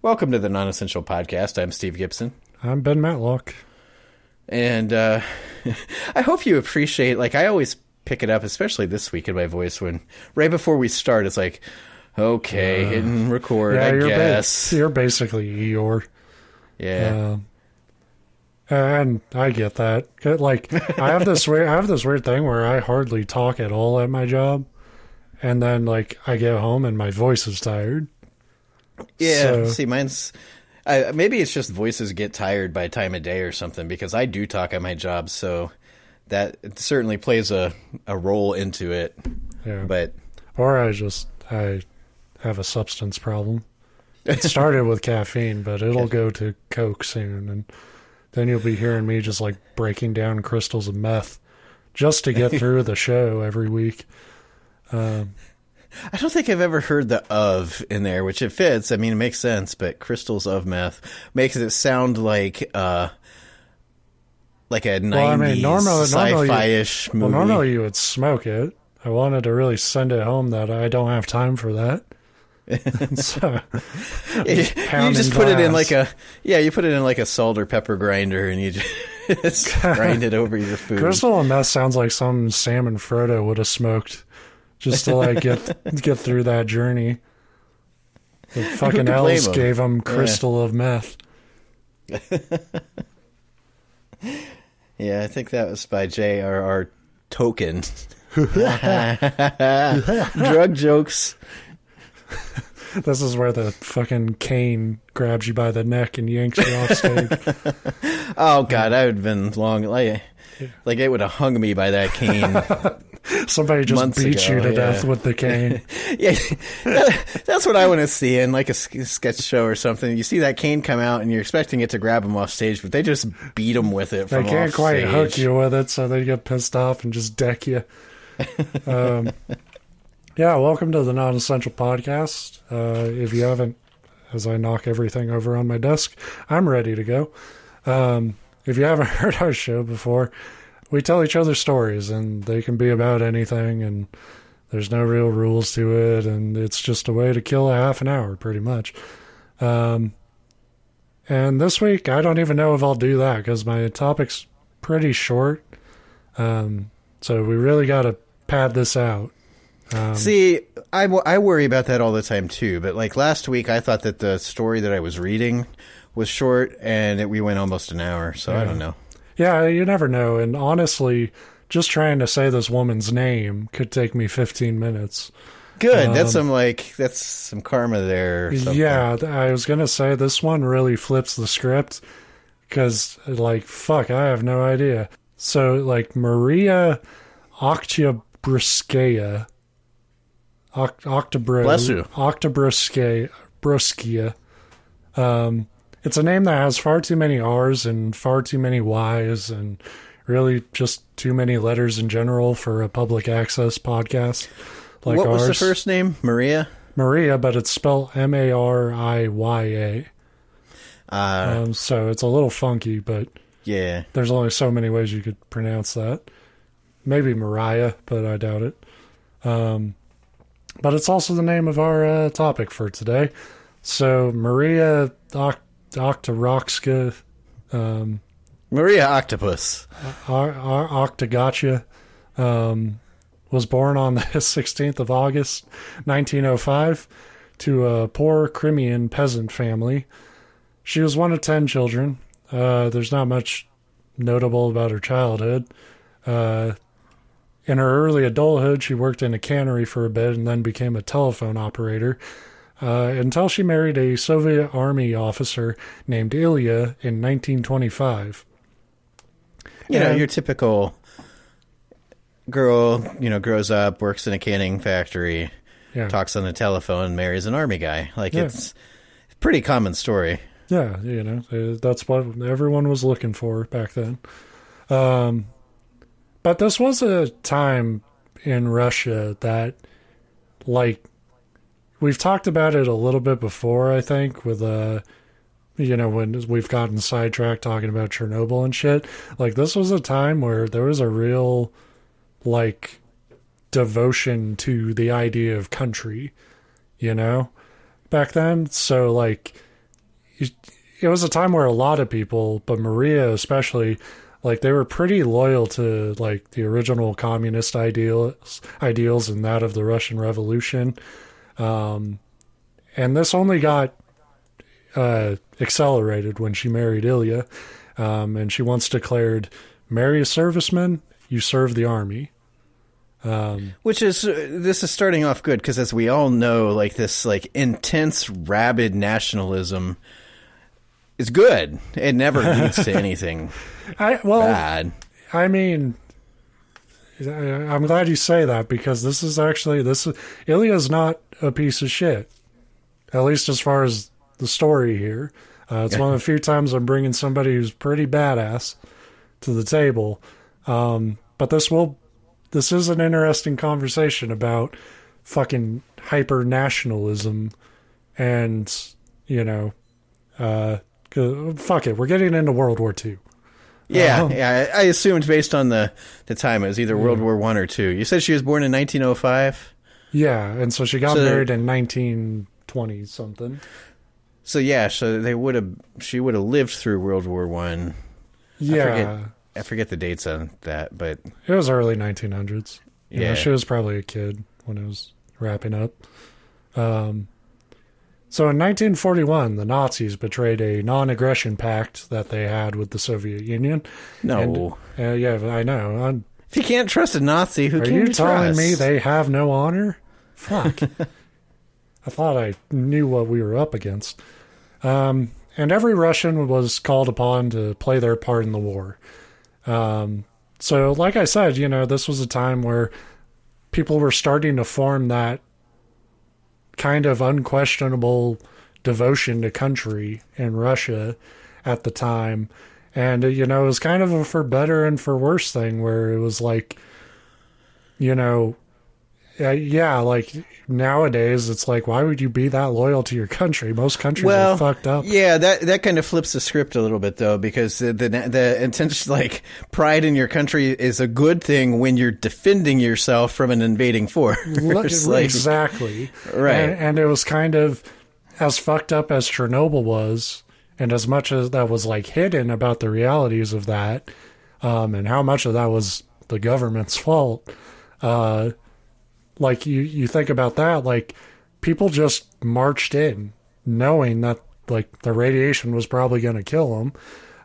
Welcome to the Non-Essential Podcast. I'm Steve Gibson. I'm Ben Matlock. And I hope you appreciate, like, I always pick it up, especially this week in my voice, when right before we start, it's like, okay, hit and record, I guess. You're basically Eeyore. Yeah. And I get that. Like, I have this weird thing where I hardly talk at all at my job. And then, like, I get home and my voice is tired. Yeah, see, mine's... maybe it's just voices get tired by time of day or something, because I do talk at my job, so that it certainly plays a role into it. Yeah. But or I have a substance problem. It started with caffeine, but it'll go to Coke soon, and then you'll be hearing me just like breaking down crystals of meth just to get through the show every week. I don't think I've ever heard the "of" in there, which it fits. I mean, it makes sense, but crystals of meth makes it sound like a 90s sci-fi-ish movie. Well, normally you would smoke it. I wanted to really send it home that I don't have time for that. So, you just put it in you put it in like a salt or pepper grinder, and you just grind it over your food. Crystal of meth sounds like some Sam and Frodo would have smoked. Just to like get through that journey. The fucking elves gave him crystal of meth. Yeah, I think that was by J.R.R. Tolkien. Drug jokes. This is where the fucking cane grabs you by the neck and yanks you off stage. Oh God, I would have been long. Like it would have hung me by that cane. Somebody just beat you to death with the cane. Yeah, that's what I want to see in like a sketch show or something. You see that cane come out and you're expecting it to grab him off stage, but they just beat him with it from off stage. They can't quite hook you with it, so they get pissed off and just deck you. Yeah, welcome to the Non-Essential Podcast. If you haven't, as I knock everything over on my desk, I'm ready to go. If you haven't heard our show before, we tell each other stories, and they can be about anything, and there's no real rules to it, and it's just a way to kill a half an hour, pretty much. And this week, I don't even know if I'll do that, because my topic's pretty short, so we really got to pad this out. See, I worry about that all the time, too, but like last week, I thought that the story that I was reading was short, and we went almost an hour, so I don't know. Yeah, you never know. And honestly, just trying to say this woman's name could take me 15 minutes. Good. That's some karma there. Or something. Yeah, I was going to say this one really flips the script because, like, fuck, I have no idea. So, like, Mariya Oktyabrskaya. Bless you. Oktyabrskaya. It's a name that has far too many R's and far too many Y's and really just too many letters in general for a public access podcast like what ours. Was the first name? Mariya? Mariya, but it's spelled Mariya. So it's a little funky, but yeah, there's only so many ways you could pronounce that. Maybe Mariah, but I doubt it. But it's also the name of our topic for today. So Mariya Oktyabrskaya, Mariya Octopus, Oktagotcha, was born on the 16th of August, 1905, to a poor Crimean peasant family. She was one of 10 children. There's not much notable about her childhood. In her early adulthood, she worked in a cannery for a bit and then became a telephone operator. Until she married a Soviet army officer named Ilya in 1925. Your typical girl, grows up, works in a canning factory, talks on the telephone, marries an army guy. It's a pretty common story. Yeah, that's what everyone was looking for back then. But this was a time in Russia that, like, we've talked about it a little bit before, I think, with, when we've gotten sidetracked talking about Chernobyl and shit. Like, this was a time where there was a real, like, devotion to the idea of country, back then. So, like, it was a time where a lot of people, but Mariya especially, like they were pretty loyal to like the original communist ideals and that of the Russian Revolution. And this only got accelerated when she married Ilya. And she once declared, marry a serviceman, you serve the army. Which is, this is starting off good, because as we all know, like this like intense, rabid nationalism is good. It never leads to anything bad. I mean, I'm glad you say that, because Ilya's not a piece of shit. At least as far as the story here. It's one of the few times I'm bringing somebody who's pretty badass to the table. But this is an interesting conversation about fucking hyper nationalism and, fuck it, we're getting into World War II. Yeah, I assumed based on the time it was either World War I or II. You said she was born in 1905? Yeah, and so she got married in 1920 something. So yeah, she would have lived through World War I. Yeah. I forget the dates on that, but it was early 1900s. Yeah, she was probably a kid when it was wrapping up. So in 1941, the Nazis betrayed a non-aggression pact that they had with the Soviet Union. No. And, yeah, I know. If you can't trust a Nazi, who can you trust? Are you telling me they have no honor? Fuck. I thought I knew what we were up against. And every Russian was called upon to play their part in the war. So like I said, this was a time where people were starting to form that kind of unquestionable devotion to country in Russia at the time. And, it was kind of a for better and for worse thing where it was like, like nowadays it's like, why would you be that loyal to your country? Most countries are fucked up. Yeah, that kind of flips the script a little bit though, because the intention, like pride in your country is a good thing when you're defending yourself from an invading force. Exactly. Right. And it was kind of as fucked up as Chernobyl was, and as much as that was like hidden about the realities of that, and how much of that was the government's fault. Like you think about that, like people just marched in knowing that like the radiation was probably going to kill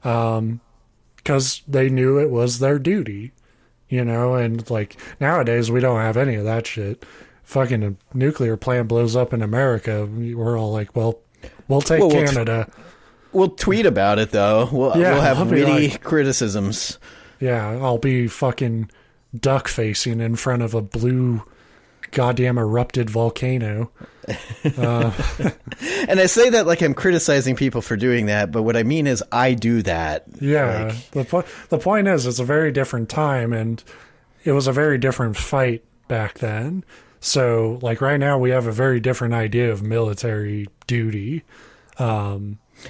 them, because they knew it was their duty, and like nowadays we don't have any of that shit. Fucking a nuclear plant blows up in America, we're all like, well, we'll take Canada. We'll tweet about it though. We'll have witty criticisms. Yeah, I'll be fucking duck facing in front of a blue goddamn erupted volcano. And I say that like I'm criticizing people for doing that, but what I mean is I do that. Yeah. The point is, it's a very different time, and it was a very different fight back then. So like right now we have a very different idea of military duty.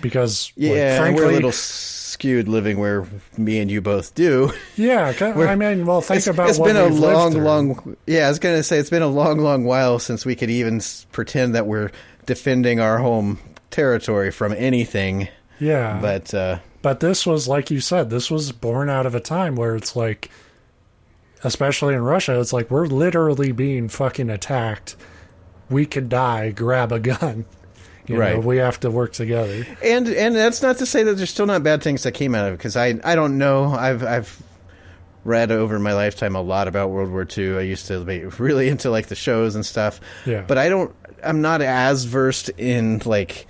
Because frankly, we're a little skewed living where me and you both do. Yeah, I mean, well, think about it's what been a we've long. Yeah, I was gonna say it's been a long while since we could even pretend that we're defending our home territory from anything. Yeah, but this was, like you said, this was born out of a time where it's like, especially in Russia, it's like we're literally being fucking attacked. We could die. Grab a gun. Right. We have to work together. And that's not to say that there's still not bad things that came out of it, because I don't know. I've read over my lifetime a lot about World War II. I used to be really into like the shows and stuff. Yeah. But I'm not as versed in like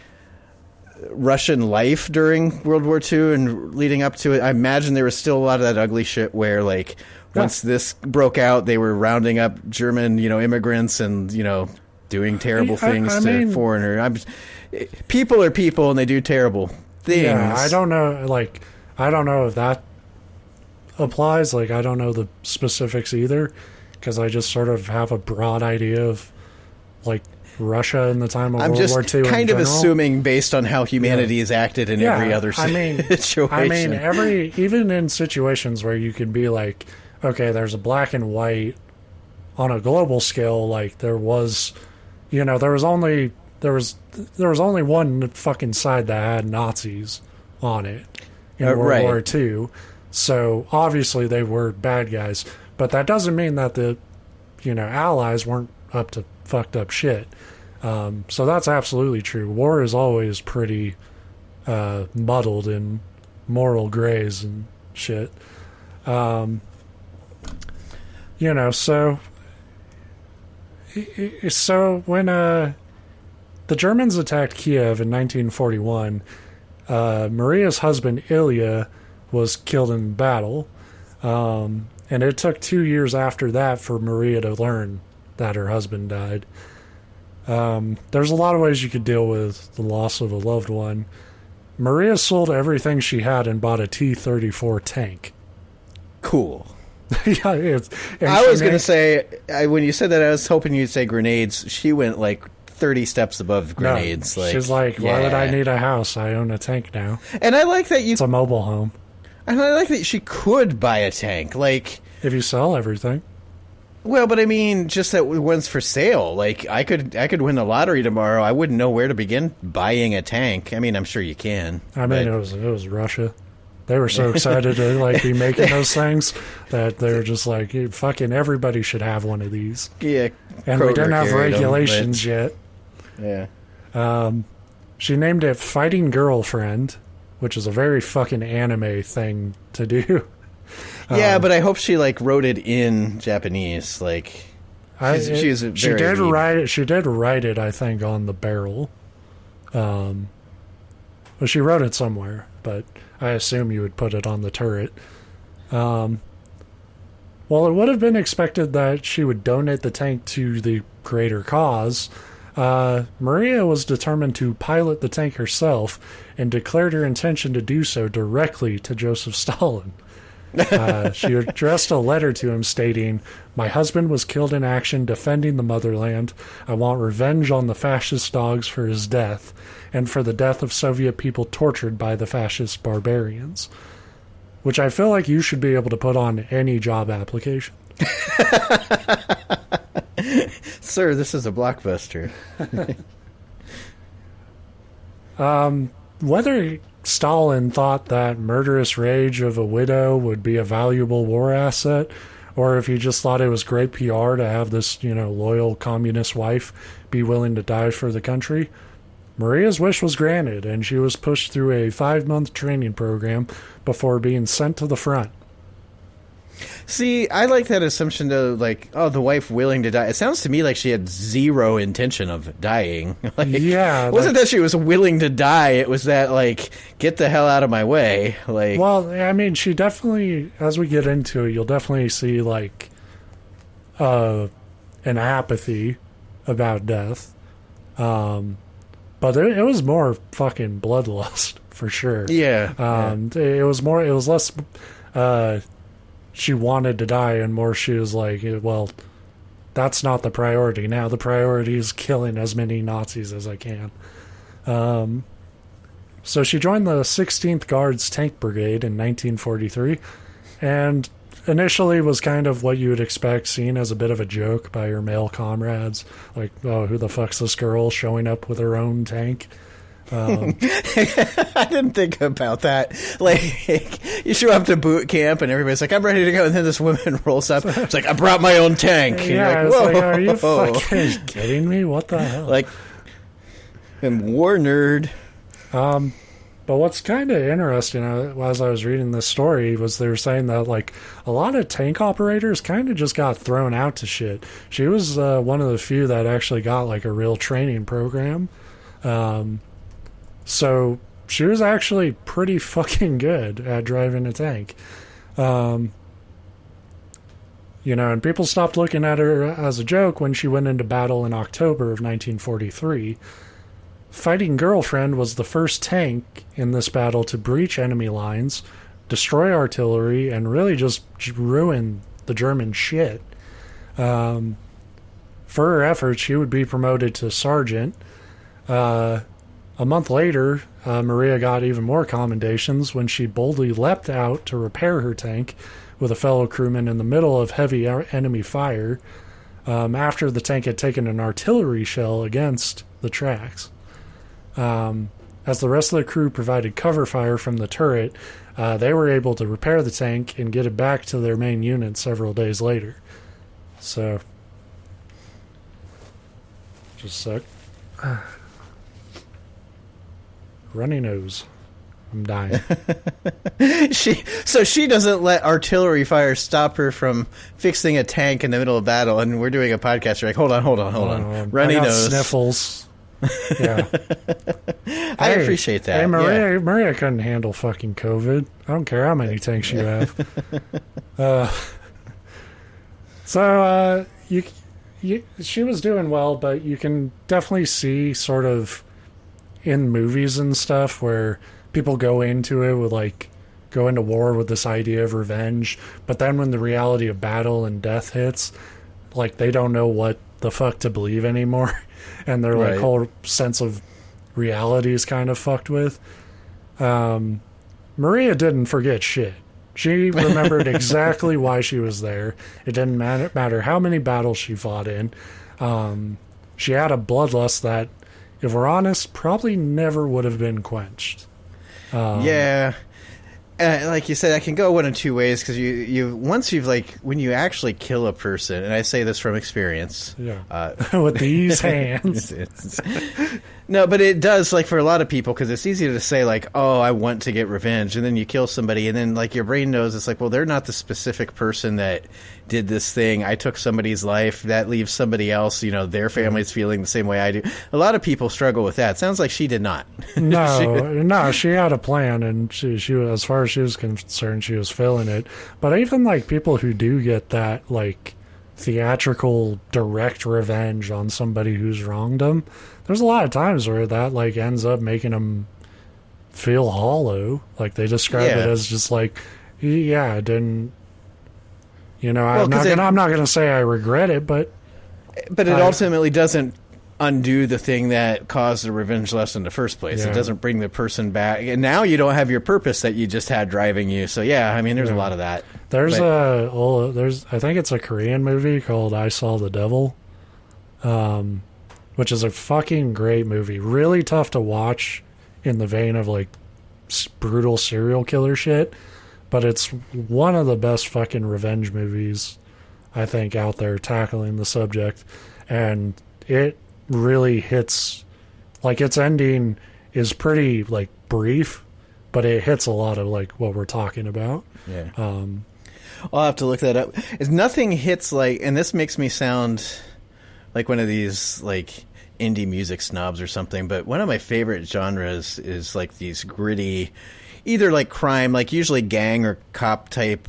Russian life during World War II and leading up to it. I imagine there was still a lot of that ugly shit where like once this broke out, they were rounding up German, immigrants and, doing terrible things to foreigners. People are people and they do terrible things. Yeah, I don't know. Like, I don't know if that applies. Like, I don't know the specifics either, because I just sort of have a broad idea of like Russia in the time of World War II. I'm just kind of assuming based on how humanity has acted in every other situation. I mean, even in situations where you could be like, okay, there's a black and white on a global scale. Like there was. There was only there was only one fucking side that had Nazis on it in World War II. So obviously they were bad guys, but that doesn't mean that the, Allies weren't up to fucked up shit. So that's absolutely true. War is always pretty muddled in moral grays and shit. So when the Germans attacked Kiev in 1941, Mariya's husband Ilya was killed in battle, and it took 2 years after that for Mariya to learn that her husband died. There's a lot of ways you could deal with the loss of a loved one. Mariya sold everything she had and bought a T-34 tank. Cool. Yeah, I was going to say, when you said that, I was hoping you'd say grenades. She went like 30 steps above grenades. No, she's like, why would I need a house? I own a tank now. And I like that it's a mobile home. And I like that she could buy a tank. Like, if you sell everything. Well, but I mean, just that one's for sale. Like, I could win the lottery tomorrow. I wouldn't know where to begin buying a tank. I mean, I'm sure you can. I mean, it was Russia. They were so excited to be making those things that they were just like, fucking everybody should have one of these. Yeah, and we didn't have regulations yet. Yeah. She named it Fighting Girlfriend, which is a very fucking anime thing to do. Yeah, but I hope she wrote it in Japanese. She did write it, I think, on the barrel. Well, she wrote it somewhere, but I assume you would put it on the turret. Well, it would have been expected that she would donate the tank to the greater cause. Mariya was determined to pilot the tank herself and declared her intention to do so directly to Joseph Stalin. She addressed a letter to him stating, "My husband was killed in action defending the motherland. I want revenge on the fascist dogs for his death and for the death of Soviet people tortured by the fascist barbarians." Which I feel like you should be able to put on any job application. Sir, this is a blockbuster. Whether Stalin thought that murderous rage of a widow would be a valuable war asset, or if he just thought it was great PR to have this, loyal communist wife be willing to die for the country, Mariya's wish was granted, and she was pushed through a 5-month training program before being sent to the front. See, I like that assumption, though, the wife willing to die. It sounds to me like she had zero intention of dying. It wasn't that she was willing to die. It was that, get the hell out of my way. Well, I mean, she definitely, as we get into it, you'll definitely see, an apathy about death. But it was more fucking bloodlust, for sure. Yeah. It was less... she wanted to die, and more she was like, well, that's not the priority. Now the priority is killing as many Nazis as I can. So she joined the 16th Guards Tank Brigade in 1943, and initially was kind of what you would expect, seen as a bit of a joke by her male comrades. Like, oh, who the fuck's this girl showing up with her own tank? I didn't think about that. You show up to boot camp and everybody's like, I'm ready to go, and then this woman rolls up. It's like, I brought my own tank. And yeah, you're like, whoa. Are you fucking kidding me? What the hell? I'm war nerd. But what's kind of interesting as I was reading this story was they were saying that a lot of tank operators kind of just got thrown out to shit. She was one of the few that actually got a real training program. So she was actually pretty fucking good at driving a tank. And people stopped looking at her as a joke when she went into battle in October of 1943. Fighting Girlfriend was the first tank in this battle to breach enemy lines, destroy artillery, and really just ruin the German shit. For her efforts, she would be promoted to sergeant. A month later, Mariya got even more commendations when she boldly leapt out to repair her tank with a fellow crewman in the middle of heavy enemy fire after the tank had taken an artillery shell against the tracks. As the rest of the crew provided cover fire from the turret, they were able to repair the tank and get it back to their main unit several days later. So, just a sec. Runny nose. I'm dying. She doesn't let artillery fire stop her from fixing a tank in the middle of battle, and we're doing a podcast. You're like, hold on. Runny nose. Sniffles. Yeah. I appreciate that. Hey, Mariya couldn't handle fucking COVID. I don't care how many tanks you have. She was doing well, but you can definitely see sort of in movies and stuff where people go into it with go into war with this idea of revenge, but then when the reality of battle and death hits, they don't know what the fuck to believe anymore, and their whole sense of reality is kind of fucked with. Mariya didn't forget shit. She remembered exactly why she was there. It didn't matter how many battles she fought in. She had a bloodlust that, if we're honest, probably never would have been quenched. Yeah. Like you said, I can go one of two ways, because when you actually kill a person, and I say this from experience, with these hands. No, but it does, for a lot of people, because it's easy to say, oh, I want to get revenge, and then you kill somebody, and then, your brain knows, it's well, they're not the specific person that did this thing. I took somebody's life. That leaves somebody else, their family's feeling the same way I do. A lot of people struggle with that. Sounds like she did not. No, she had a plan, and she was, as far as she was concerned, she was feeling it. But even, people who do get that, theatrical direct revenge on somebody who's wronged them, there's a lot of times where that ends up making them feel hollow. They describe it as just I didn't, I'm not gonna say I regret it, but it ultimately doesn't undo the thing that caused the revenge lesson in the first place. It doesn't bring the person back, and now you don't have your purpose that you just had driving you. So there's a lot of that. There's I think it's a Korean movie called I Saw the Devil, which is a fucking great movie. Really tough to watch in the vein of brutal serial killer shit, but it's one of the best fucking revenge movies I think out there tackling the subject, and it really hits, its ending is pretty brief, but it hits a lot of what we're talking about. I'll have to look that up. Nothing hits and this makes me sound like one of these indie music snobs or something, but one of my favorite genres is these gritty, either crime, usually gang or cop type,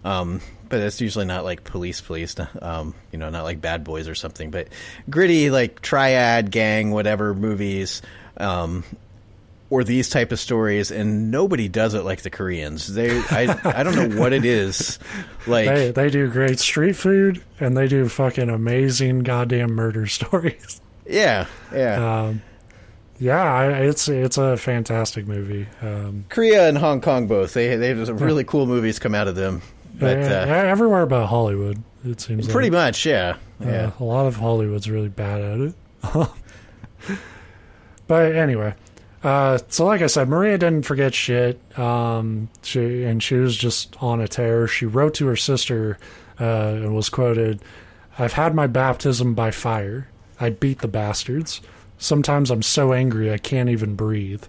but it's usually not police, not like Bad Boys or something, but gritty, triad, gang, whatever movies, or these type of stories, and nobody does it like the Koreans. I don't know what it is. They do great street food, and they do fucking amazing goddamn murder stories. Yeah. It's a fantastic movie. Korea and Hong Kong both. They have some really cool movies come out of them. But everywhere but Hollywood, it seems. Pretty much, yeah. A lot of Hollywood's really bad at it. But anyway, so like I said, Mariya didn't forget shit. She was just on a tear. She wrote to her sister and was quoted, "I've had my baptism by fire. I beat the bastards. Sometimes I'm so angry I can't even breathe."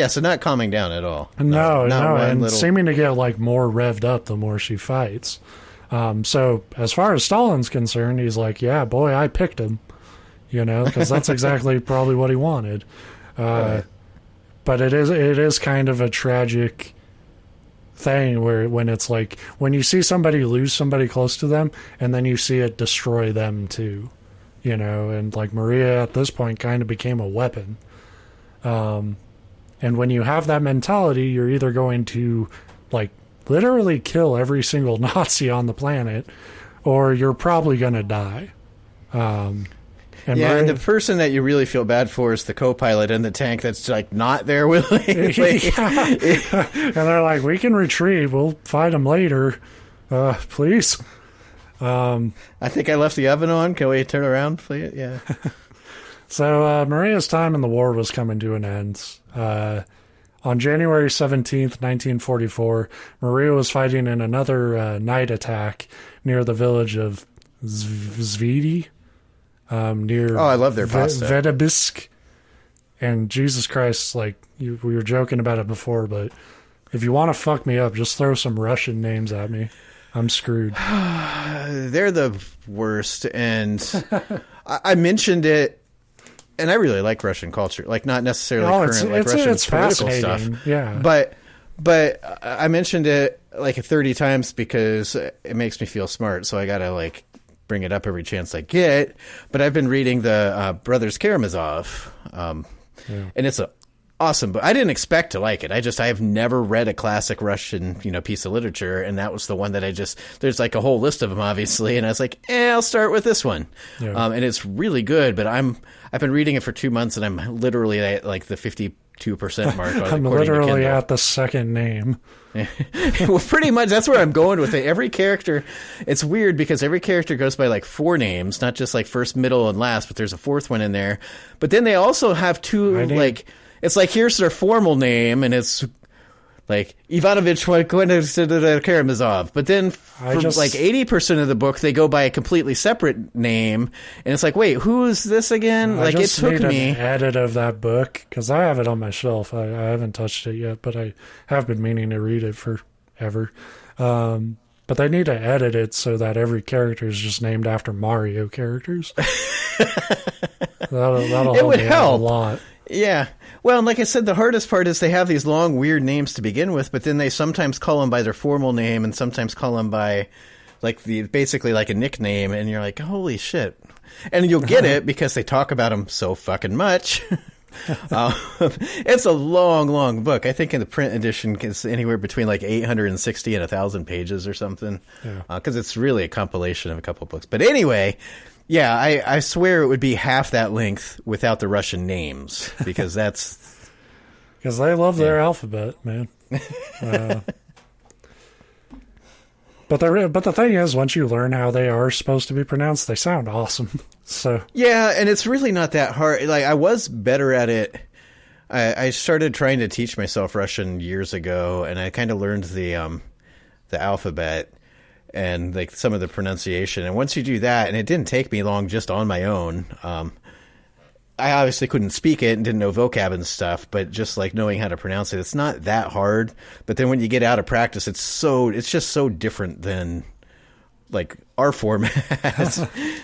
So not calming down at all. No, and seeming to get more revved up the more she fights. So as far as Stalin's concerned, he's yeah, boy, I picked him, because that's exactly probably what he wanted. Right. But it is kind of a tragic thing when it's when you see somebody lose somebody close to them, and then you see it destroy them too, and Mariya at this point kind of became a weapon. And when you have that mentality, you're either going to literally kill every single Nazi on the planet, or you're probably going to die. And the person that you really feel bad for is the co-pilot in the tank that's not there willingly. And they're we can retreat. We'll fight them later. Please. I think I left the oven on. Can we turn around, please? Yeah. So Mariya's time in the war was coming to an end. On January 17th, 1944, Mariya was fighting in another night attack near the village of Zvidi, near I love their pasta. Vedebisk. And Jesus Christ, like, we were joking about it before, but if you want to fuck me up, just throw some Russian names at me. I'm screwed. They're the worst, and I mentioned it, and I really like Russian culture, like not necessarily current Russian political stuff. Yeah, but I mentioned it like 30 times because it makes me feel smart, so I gotta like bring it up every chance I get. But I've been reading the Brothers Karamazov, and it's awesome, but I didn't expect to like it. I have never read a classic Russian, piece of literature, and that was the one that there's like a whole list of them, obviously, and I was like, I'll start with this one. Yeah. And it's really good, but I've been reading it for 2 months, and I'm literally at like the 52% mark. I'm literally at the second name. Well, pretty much that's where I'm going with it. Every character, it's weird because every character goes by like 4 names, not just like first, middle, and last, but there's a 4th one in there. But then they also have 2 like... It's like, here's their formal name, and it's like Ivanovich Karamazov. But then for like 80% of the book, they go by a completely separate name. And it's like, wait, who is this again? Like, it took me an edit of that book, because I have it on my shelf. I haven't touched it yet, but I have been meaning to read it forever. But they need to edit it so that every character is just named after Mario characters. That'll help me out a lot. Yeah. Well, and like I said, the hardest part is they have these long, weird names to begin with, but then they sometimes call them by their formal name and sometimes call them by basically like a nickname, and you're like, holy shit. And you'll get it because they talk about them so fucking much. It's a long, long book. I think in the print edition it's anywhere between like 860 and 1,000 pages or something, because it's really a compilation of a couple of books. But anyway... Yeah, I swear it would be half that length without the Russian names, because that's... Because they love their alphabet, man. But the thing is, once you learn how they are supposed to be pronounced, they sound awesome. So yeah, and it's really not that hard. Like, I was better at it. I started trying to teach myself Russian years ago, and I kind of learned the alphabet and like some of the pronunciation. And once you do that, and it didn't take me long just on my own, I obviously couldn't speak it and didn't know vocab and stuff, but just like knowing how to pronounce it, it's not that hard. But then when you get out of practice, it's just so different than like our format.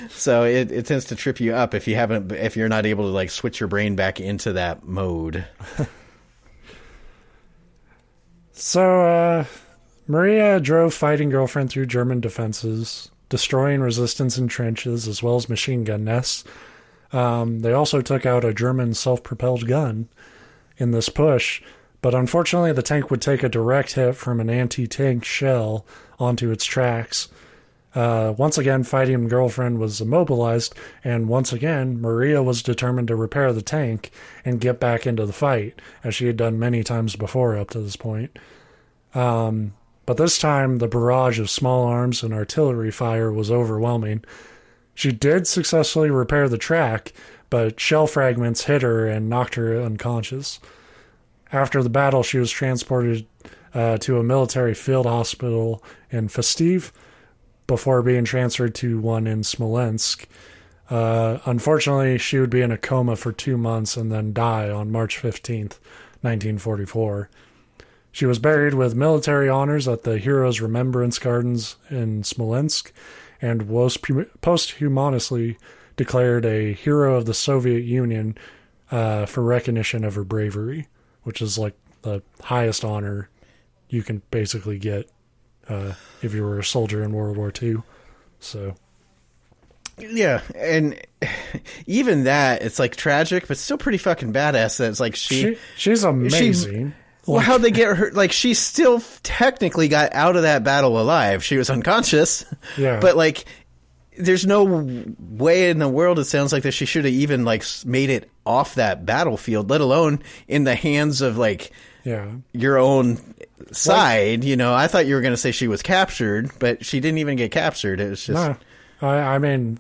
So it tends to trip you up if you're not able to like switch your brain back into that mode. So, Mariya drove fighting girlfriend through German defenses, destroying resistance in trenches as well as machine gun nests. They also took out a German self-propelled gun in this push, but unfortunately the tank would take a direct hit from an anti-tank shell onto its tracks. Once again, fighting girlfriend was immobilized, and once again, Mariya was determined to repair the tank and get back into the fight, as she had done many times before up to this point. But this time, the barrage of small arms and artillery fire was overwhelming. She did successfully repair the track, but shell fragments hit her and knocked her unconscious. After the battle, she was transported to a military field hospital in Festiv before being transferred to one in Smolensk. Unfortunately, she would be in a coma for 2 months and then die on March 15th, 1944. She was buried with military honors at the Heroes' Remembrance Gardens in Smolensk and was posthumously declared a Hero of the Soviet Union for recognition of her bravery, which is like the highest honor you can basically get if you were a soldier in World War II. So, yeah, and even that, it's like tragic, but still pretty fucking badass. That it's like she's amazing. Well, how'd they get her? Like, she still technically got out of that battle alive. She was unconscious. Yeah. But, like, there's no way in the world, it sounds like, that she should have even, like, made it off that battlefield, let alone in the hands of, like, your own side. You know, I thought you were going to say she was captured, but she didn't even get captured. It was just... No. I mean,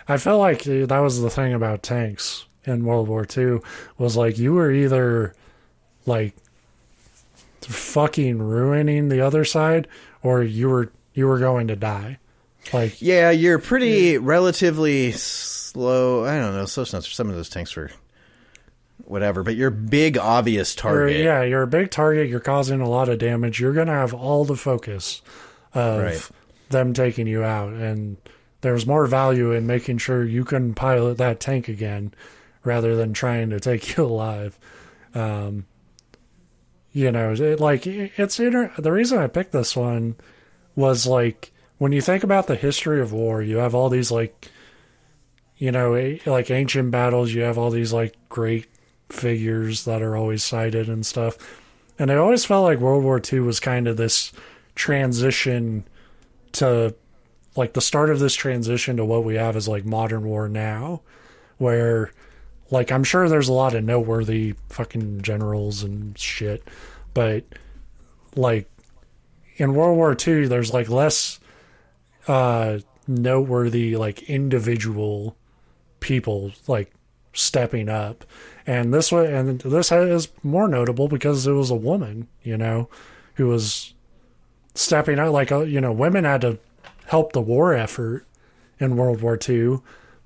I felt like that was the thing about tanks in World War II, was like, you were either like fucking ruining the other side, or you were going to die. Like, yeah, you're pretty relatively slow. I don't know, so some of those tanks were whatever, but you're a big obvious target. You're a big target. You're causing a lot of damage. You're going to have all the focus of them taking you out, and there's more value in making sure you can pilot that tank again rather than trying to take you alive. You know, the reason I picked this one was, like, when you think about the history of war, you have all these, like, you know, like ancient battles, you have all these, like, great figures that are always cited and stuff. And I always felt like World War II was kind of this transition to, like, the start of this transition to what we have as, like, modern war now, where, like, I'm sure there's a lot of noteworthy fucking generals and shit, but, like, in World War II, there's, like, less noteworthy, like, individual people, like, stepping up. And this is more notable because it was a woman, you know, who was stepping out. Like, you know, women had to help the war effort in World War II,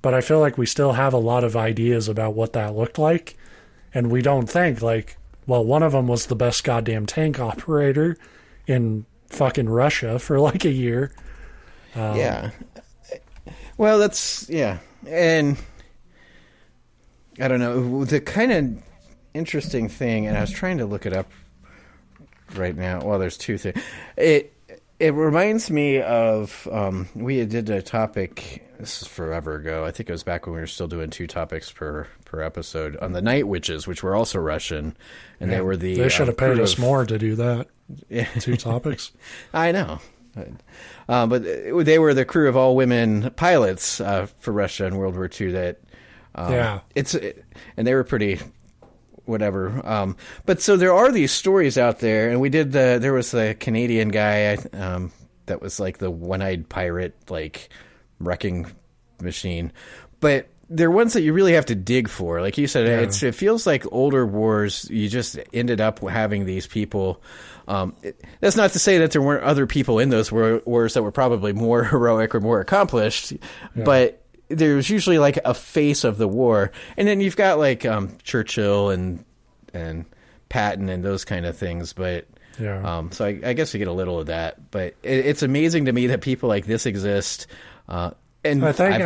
but I feel like we still have a lot of ideas about what that looked like, and we don't think, like, well, one of them was the best goddamn tank operator in fucking Russia for like a year. Yeah. Well, that's, yeah. And I don't know, the kind of interesting thing, and I was trying to look it up right now. Well, there's two things. It reminds me of, we did a topic, this is forever ago, I think it was back when we were still doing 2 topics per episode, on the Night Witches, which were also Russian, and they were the... They should have paid us more to do that. 2 topics. I know. But they were the crew of all women pilots for Russia in World War II that... and they were pretty... whatever. But so there are these stories out there, and we did there was the Canadian guy that was like the one-eyed pirate, like, wrecking machine. But they're ones that you really have to dig for. Like you said, it feels like older wars, you just ended up having these people. That's not to say that there weren't other people in those wars that were probably more heroic or more accomplished, but there's usually like a face of the war, and then you've got like Churchill and Patton and those kind of things. But so I guess you get a little of that. But it's amazing to me that people like this exist. And I think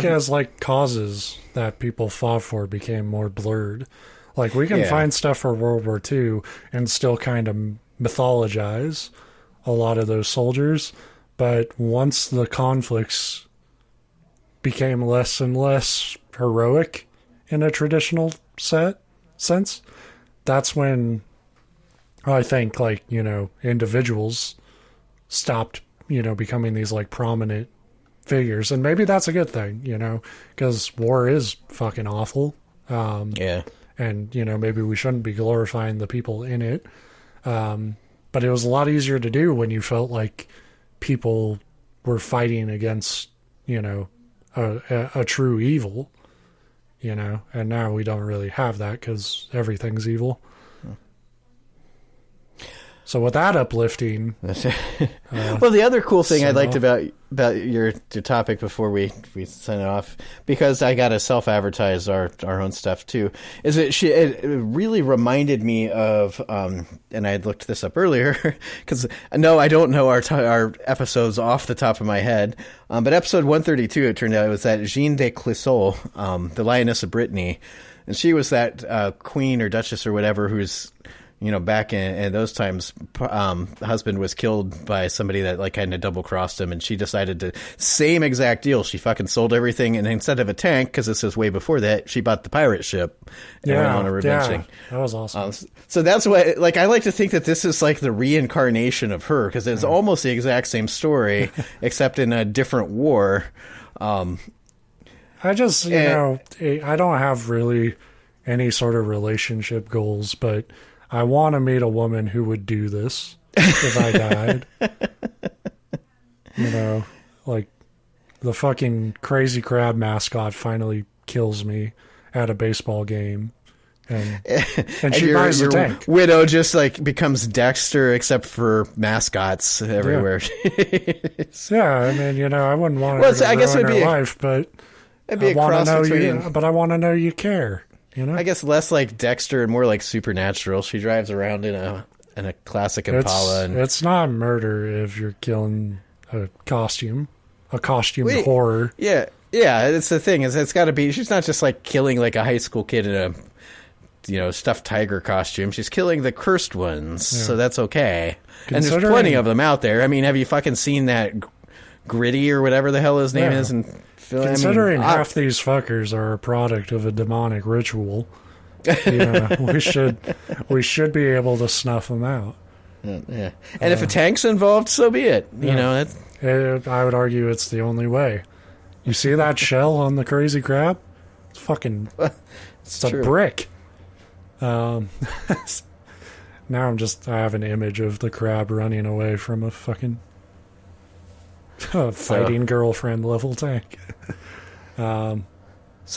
as like causes that people fought for became more blurred. Like, we can find stuff for World War II and still kind of mythologize a lot of those soldiers, but once the conflicts became less and less heroic in a traditional sense, that's when I think, like, you know, individuals stopped, you know, becoming these like prominent figures. And maybe that's a good thing, you know, because war is fucking awful. And, you know, maybe we shouldn't be glorifying the people in it. But it was a lot easier to do when you felt like people were fighting against, you know, a true evil, you know, and now we don't really have that because everything's evil. So with that uplifting... well, the other cool thing I liked about your topic before we sign it off, because I got to self-advertise our own stuff too, is that it really reminded me of, and I had looked this up earlier, because no, I don't know our episodes off the top of my head, but episode 132, it turned out it was that Jeanne de Clisson, the Lioness of Brittany, and she was that queen or duchess or whatever who's, you know, back in those times, husband was killed by somebody that like kind of double crossed him, and she decided to same exact deal. She fucking sold everything, and instead of a tank, because this was way before that, she bought the pirate ship and went on a revenging. That was awesome. So that's what, like, I like to think that this is like the reincarnation of her, because it's almost the exact same story except in a different war. I just, you know, I don't have really any sort of relationship goals, but I want to meet a woman who would do this if I died. You know, like the fucking crazy crab mascot finally kills me at a baseball game. And she buys the tank. Widow just like becomes Dexter, except for mascots everywhere. Yeah, I mean, you know, I wouldn't want to ruin her life, but it'd be a cross between. But I want to know you care. You know, I guess less like Dexter and more like Supernatural. She drives around in a classic Impala. It's not murder if you're killing a costume horror. Yeah, it's the thing. It's got to be. She's not just like killing like a high school kid in a stuffed tiger costume. She's killing the cursed ones, so that's okay. And there's plenty of them out there. I mean, have you fucking seen that Gritty or whatever the hell his name is? And considering half these fuckers are a product of a demonic ritual, we should be able to snuff them out. Yeah, and if a tank's involved, so be it. You know, I would argue it's the only way. You see that shell on the crazy crab? It's fucking. It's a brick. Now I have an image of the crab running away from a fucking fighting girlfriend level tank. So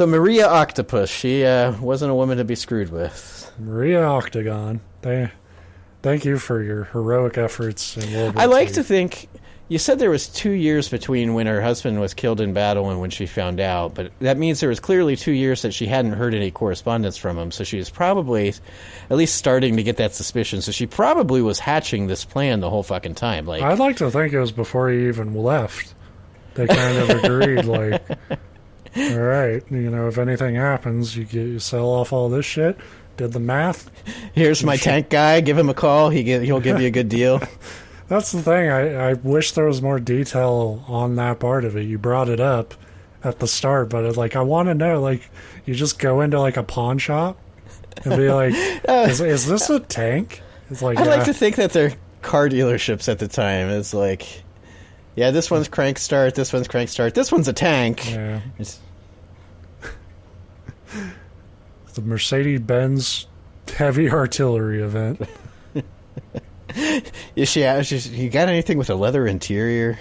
Mariya Octopus, she wasn't a woman to be screwed with. Mariya Octagon, thank you for your heroic efforts in World War I like II. to think. You said there was 2 years between when her husband was killed in battle and when she found out, but that means there was clearly 2 years that she hadn't heard any correspondence from him, so she was probably at least starting to get that suspicion, so she probably was hatching this plan the whole fucking time. Like, I'd like to think it was before he even left. They kind of agreed, like, all right, if anything happens, you sell off all this shit, did the math. Here's my tank guy, give him a call, he'll give you a good deal. That's the thing. I wish there was more detail on that part of it. You brought it up at the start, but it's like, I want to know, like, you just go into like a pawn shop and be like, is this a tank? It's like, I'd like to think that they're car dealerships at the time. It's like, yeah, this one's crank start, this one's crank start, this one's a tank. Yeah. The Mercedes-Benz heavy artillery event. You got anything with a leather interior?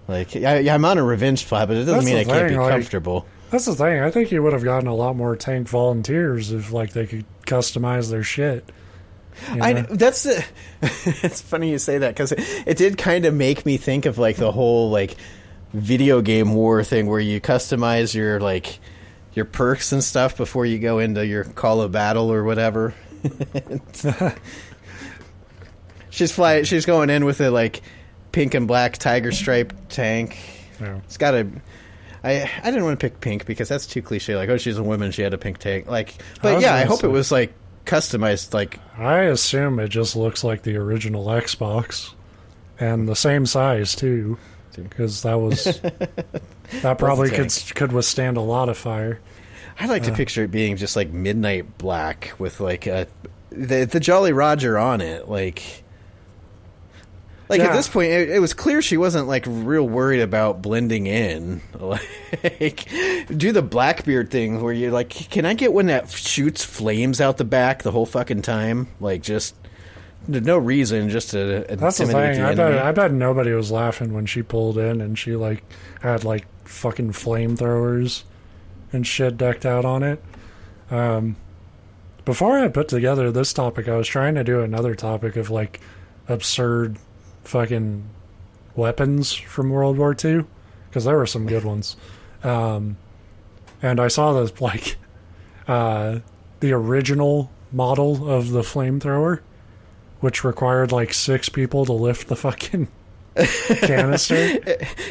Like, I'm on a revenge plot, but it doesn't mean I can't be comfortable. That's the thing. I think you would have gotten a lot more tank volunteers if, like, they could customize their shit. It's funny you say that, because it did kind of make me think of like the whole like video game war thing where you customize your perks and stuff before you go into your call of battle or whatever. She's going in with a like pink and black tiger stripe tank. Yeah. It's got a. I didn't want to pick pink because that's too cliche. Like, oh, she's a woman, she had a pink tank. Like, but yeah, I hope it was like customized. Like, I assume it just looks like the original Xbox, and the same size too, because that probably could withstand a lot of fire. I'd like to picture it being just like midnight black with like the Jolly Roger on it, like. At this point, it was clear she wasn't, like, real worried about blending in. Like, do the Blackbeard thing where you're like, can I get one that shoots flames out the back the whole fucking time? Like, just, no reason, just to intimidate That's the thing. the enemy. I bet nobody was laughing when she pulled in and she, like, had, like, fucking flamethrowers and shit decked out on it. Before I put together this topic, I was trying to do another topic of, like, absurd fucking weapons from World War II, because there were some good ones. And I saw this, like, the original model of the flamethrower, which required like 6 people to lift the fucking canister.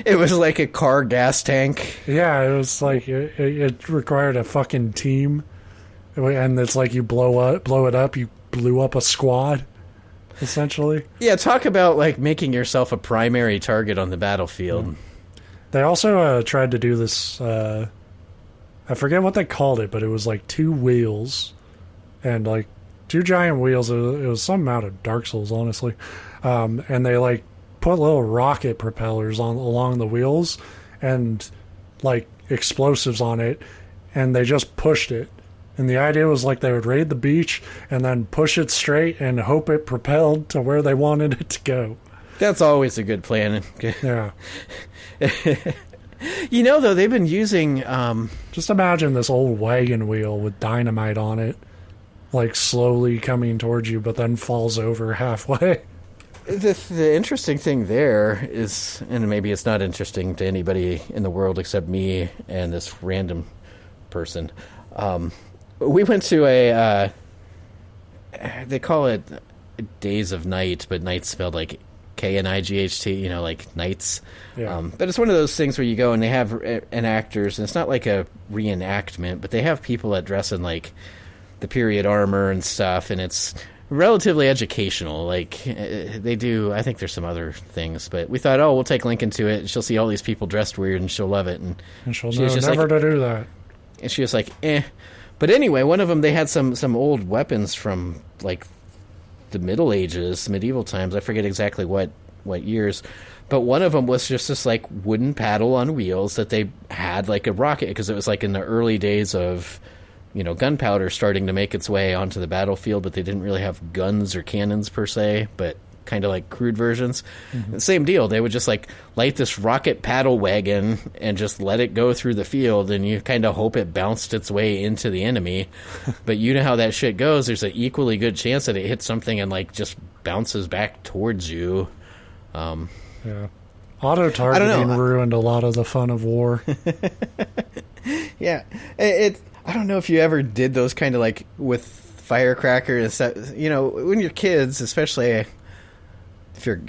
It was like a car gas tank. Yeah, it was like it required a fucking team, and it's like you blow it up, you blew up a squad. Essentially. Yeah, talk about like making yourself a primary target on the battlefield. They also tried to do this, I forget what they called it, but it was like 2 wheels and like 2 giant wheels. It was something out of Dark Souls, honestly. And they like put little rocket propellers along the wheels, and like explosives on it, and they just pushed it. And the idea was like they would raid the beach and then push it straight and hope it propelled to where they wanted it to go. That's always a good plan. Yeah. You know, though, they've been using... Just imagine this old wagon wheel with dynamite on it, like slowly coming towards you, but then falls over halfway. The interesting thing there is, and maybe it's not interesting to anybody in the world except me and this random person, we went to they call it Days of Night, but night spelled like Knight, you know, like knights. Yeah. But it's one of those things where you go and they have enactors, and it's not like a reenactment, but they have people that dress in like the period armor and stuff, and it's relatively educational. Like they do, I think there's some other things, but we thought, oh, we'll take Lincoln to it. She'll see all these people dressed weird, and she'll love it. And she'll know never to do that. And she was like, eh. But anyway, one of them, they had some old weapons from like the Middle Ages, medieval times. I forget exactly what years, but one of them was just this like wooden paddle on wheels that they had like a rocket, because it was like in the early days of, you know, gunpowder starting to make its way onto the battlefield, but they didn't really have guns or cannons per se, but kind of like crude versions. Mm-hmm. Same deal. They would just like light this rocket paddle wagon and just let it go through the field, and you kind of hope it bounced its way into the enemy. But you know how that shit goes. There's an equally good chance that it hits something and like just bounces back towards you. Yeah. Auto-targeting ruined a lot of the fun of war. Yeah. I don't know if you ever did those kind of like with firecrackers. You know, when you're kids, especially if you're,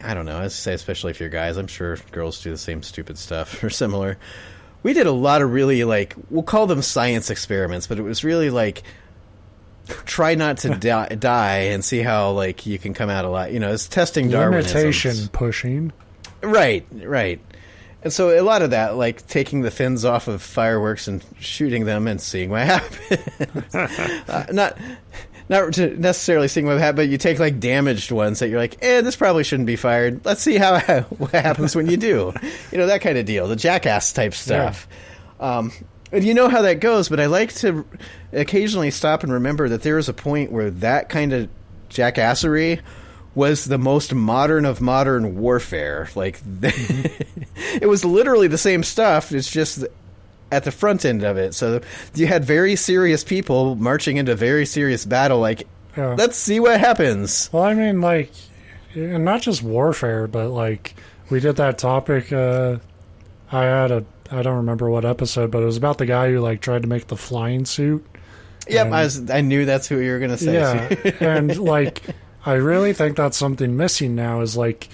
I don't know, I say especially if you're guys. I'm sure girls do the same stupid stuff or similar. We did a lot of really like, we'll call them science experiments, but it was really like try not to die and see how like you can come out alive. You know, it's testing Darwinism. Limitation pushing. Right. And so a lot of that, like taking the fins off of fireworks and shooting them and seeing what happens. Not necessarily seeing what happens, but you take like damaged ones that you're like, this probably shouldn't be fired. Let's see what happens when you do. You know, that kind of deal, the jackass type stuff. Yeah. And you know how that goes, but I like to occasionally stop and remember that there is a point where that kind of jackassery was the most modern of modern warfare. Like, it was literally the same stuff. It's just at the front end of it. So you had very serious people marching into very serious battle. Like, let's see what happens. Well, I mean, like, and not just warfare, but like we did that topic. I don't remember what episode, but it was about the guy who like tried to make the flying suit. Yep, I knew that's who you were going to say. Yeah, and like, I really think that's something missing now is like,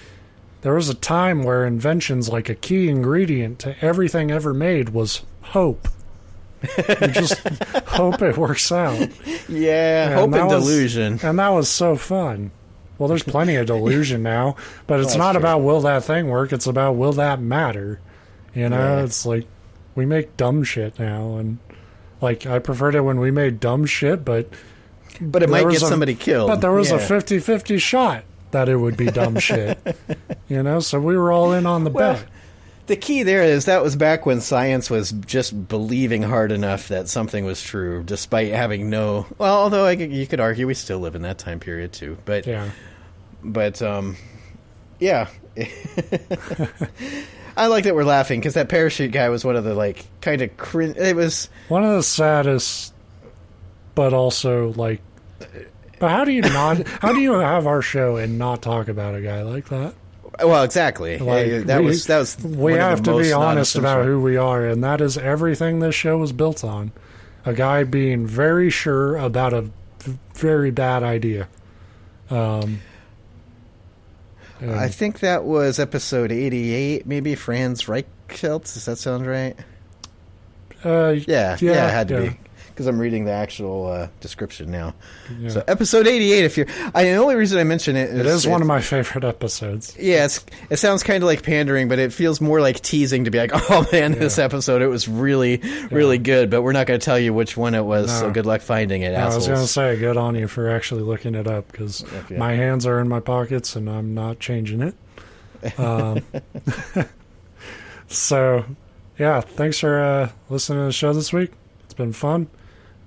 there was a time where inventions, like a key ingredient to everything ever made, was hope. You just hope it works out. Yeah, hope and delusion. And that was so fun. Well, there's plenty of delusion now, but it's not about will that thing work, it's about will that matter. You know, It's like, we make dumb shit now, and like, I preferred it when we made dumb shit, but it might get somebody killed. But there was a 50-50 shot that it would be dumb shit. You know, so we were all in on the bet. The key there is that was back when science was just believing hard enough that something was true, despite having no... Well, although you could argue we still live in that time period, too. But, yeah. I like that we're laughing, because that parachute guy was one of the, like, kind of cringe... It was... One of the saddest, but also, like... But how do you have our show and not talk about a guy like that? Well, exactly. Like, we have to be honest about who we are, and that is everything this show was built on. A guy being very sure about a very bad idea. I think that was episode 88, maybe Franz Reichelt. Does that sound right? Yeah, it had to be. Because I'm reading the actual description now. Yeah. So episode 88, the only reason I mention it is... It is one of my favorite episodes. Yeah, it sounds kind of like pandering, but it feels more like teasing to be like, oh man, this episode, it was really, really good, but we're not going to tell you which one it was, so good luck finding it, assholes. I was going to say, good on you for actually looking it up, because my hands are in my pockets and I'm not changing it. So, yeah, thanks for listening to the show this week. It's been fun.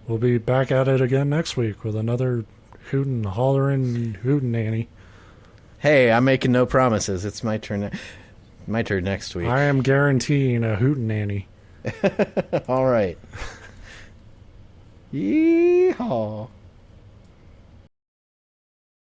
we'll be back at it again next week with another hootin', hollering, hootenanny. Hey, I'm making no promises. It's my turn. My turn next week. I am guaranteeing a hootenanny. All right. Yeehaw.